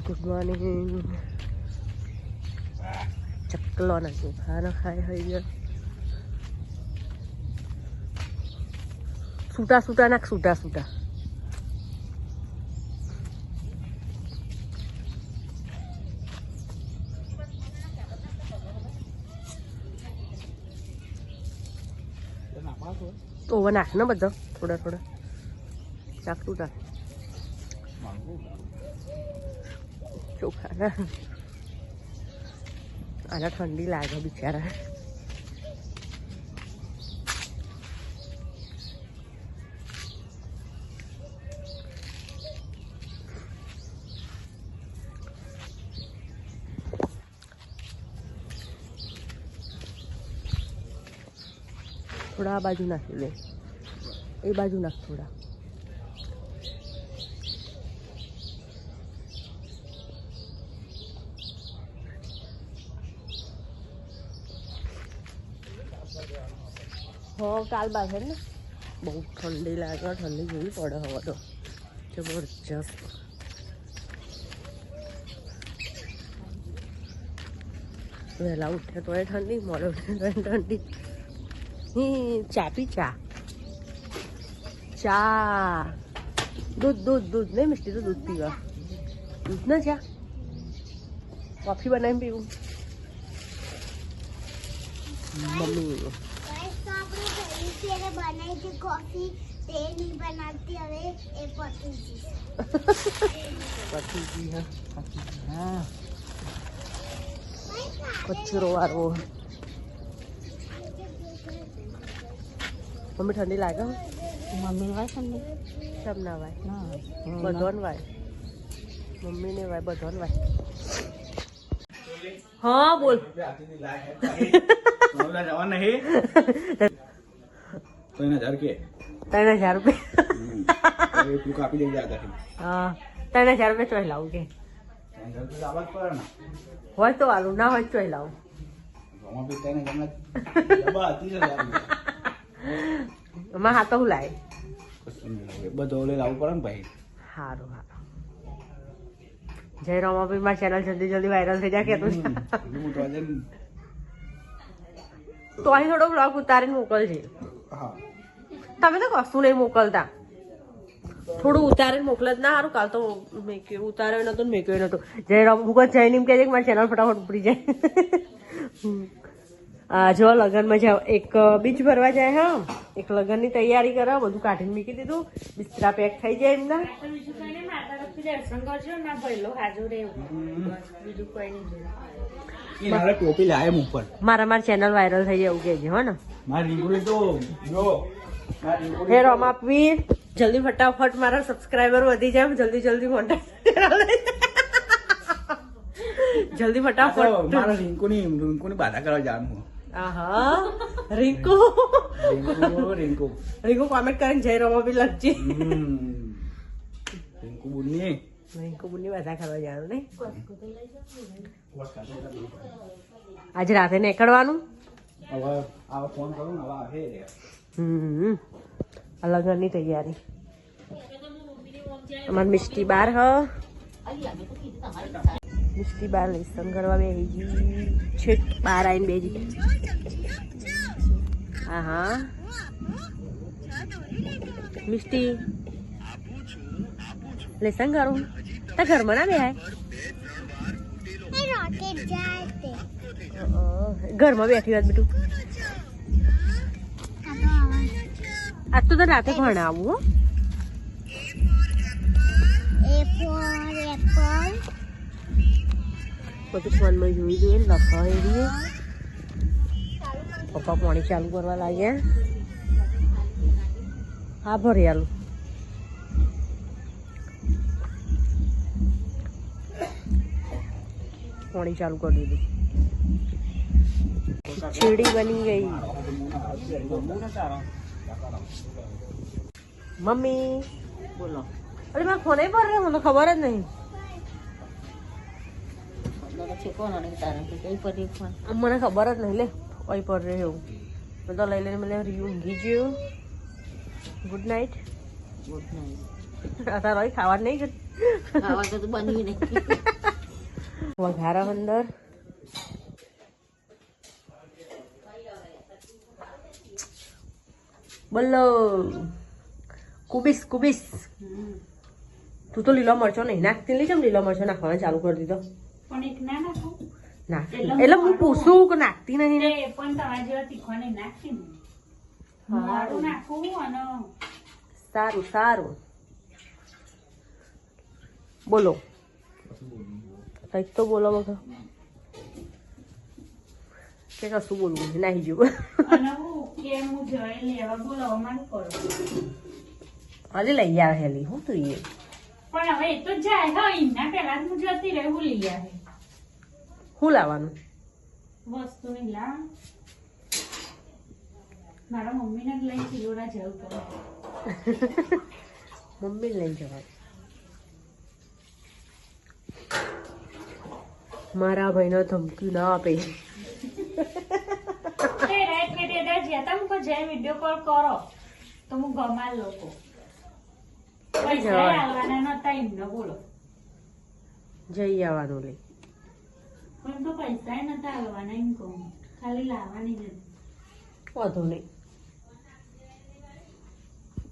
Good morning. ચકલો ના ચોખા ખાય થઈ ગયા. છૂટા છૂટા નાખ, છૂટા છૂટા. ઓવર નાખ ને બધો થોડા થોડા નાખ, છૂટા ચોખા. આને ઠંડી લાગે બિચારા. થોડા આ બાજુ નાખી દે, એ બાજુ નાખ થોડા. હા કાલ બાજે ને બહુ ઠંડી લાગે, ઠંડી જેવી પડે હવે તો જબરજસ્ત. વહેલા ઉઠે તો એ ઠંડી, મોડે ઉઠે તો એ ઠંડી. ચા પી, ચા ચા દૂધ દૂધ દૂધ નહીં મિષ્ટી તો દૂધ પીવા. દૂધ ના ચા, કોફી બનાવીને પીવું. મમ્મી કચરો વાળવો. મમ્મી ઠંડી લાગે? મમ્મી વાય ઠંડી સબ ના વાય, બધોન વાય. મમ્મી ને વાય, બધોન વાય. હા બોલ. 3000 के 3000 રૂપિયા. તું કાપી લઈ જા. હા 3000 રૂપિયા ચોઈ લાવું કે હોય તો વાલું, ના હોય ચોઈ લાવું. એમાં હા તો હું લાવે બધું લાવવું પડે ને ભાઈ. સારું સારું. જય રમાભાઈ માં ચેનલ જલ્દી જલ્દી વાયરલ થઈ જાય કે તો અહીં થોડો બ્લોગ ઉતારીને મોકલજે. તમે તો કશું નહીં મોકલતા, થોડું ઉતારીને મોકલે જ ના સારું. કાલ તો ઉતાર્યો નતો, મેક્યો નતો. જય રામ હું જઈને એમ કહે છે કે મારી ચેનલ ફટાફટ ઉપડી જાય. જો લગ્નમાં જાવ, એક બીચ ભરવા જાય. હા એક લગ્નની તૈયારી કરે, બધું કાઢીને મૂકી દીધું. બિસ્તરા પેક થઈ જાય એમના. ટોપી લાવે ઉપર મારા ચેનલ વાયરલ થઈ જાય એવું કહેજે. હો ને હે રમાપી, જલ્દી ફટાફટ મારા સબસ્ક્રાઈબર વધી જાય, જલ્દી જલ્દી મોટા જલ્દી ફટાફટ. મારા રિંકુની બાધા કરવા જવાનું. આહા રિંકુ રિંકુ રિંકુ કોમેન્ટ કરીને જય રમાપી લખજે. રિંકુ બુની બાધા કરવા જવાનું નહીં. આજે રાતે નીકળવાનું. ફોન કરું ને લગ્નની તૈયારી. અમારી મિષ્ટી બાર મિષ્ટી બાર લેસન કરવા બેસી છેક બાર આવીને બેસી. હા હા મિષ્ટી લેસન કરું તા ઘરમાં ના બેહાય. ઘરમાં બેઠી વાત બેટું. આજ તો રાતે ભણાવું. બધું ફોનમાં જોઈ જોઈએ ને લખાય રહીએ. પપ્પા પાણી ચાલુ કરવા લાગ્યા. હા ભરી આલું. પાણી ચાલુ કરી દીધું. ખીચડી બની ગઈ. મમ્મી બોલો. અરે મારા ફોને પર રહે, મને ખબર જ નહીં. મને ખબર જ નહીં. લે ઓય પર રહે એવું મેં તો લઈ લઈને મને ઊંઘી ગયો. Good night. Good night. તારા ખાવા નહીં ખાવા તો બન્યું નહીં. વઘારા અંદર બોલો કુબીસ કુબીસ. તું તો લીલો મરચો નહીં નાખતી, લીધો લીલો મરચો નાખવાનો ચાલુ કરી દીધો. પણ એક ના નાખું નાખ એટલે હું પૂછું કે નાખતી નહીં ને. એ પણ તમારા જેવા તીખો નહીં નાખી ને. મોડું નાખું અને સારું સારું બોલો કંઈક તો બોલો બગા કે કશું બોલવું નહીં નાહી જવું. અને હું કે હું જઈ લેવા બોલાવવા માંગ કરું. હજી લઈ આવે હેલી હું તું એ પણ હવે એ તો જાય હા એના પહેલા જ હું જતી રહી હું લઈ આવે શું લાવવાનું વસ્તુ નહીં લા મારા મમ્મીને જ લઈ કિલોડા જવું પડે. મમ્મી લઈને જવાય. મારા ભાઈને ધમકી ના આપે. એ રાત કે તે જ્યાં તમે કોઈ જઈ વિડીયો કોલ કરો તો હું ગમાર લોકો પૈસા હાલવાના નતા એમને બોલો જઈ આવવાનું લઈ પણ તો પૈસા નતા હાલવાના એમ કહું ખાલી લાવવાની જ હતી. વાંધો નહીં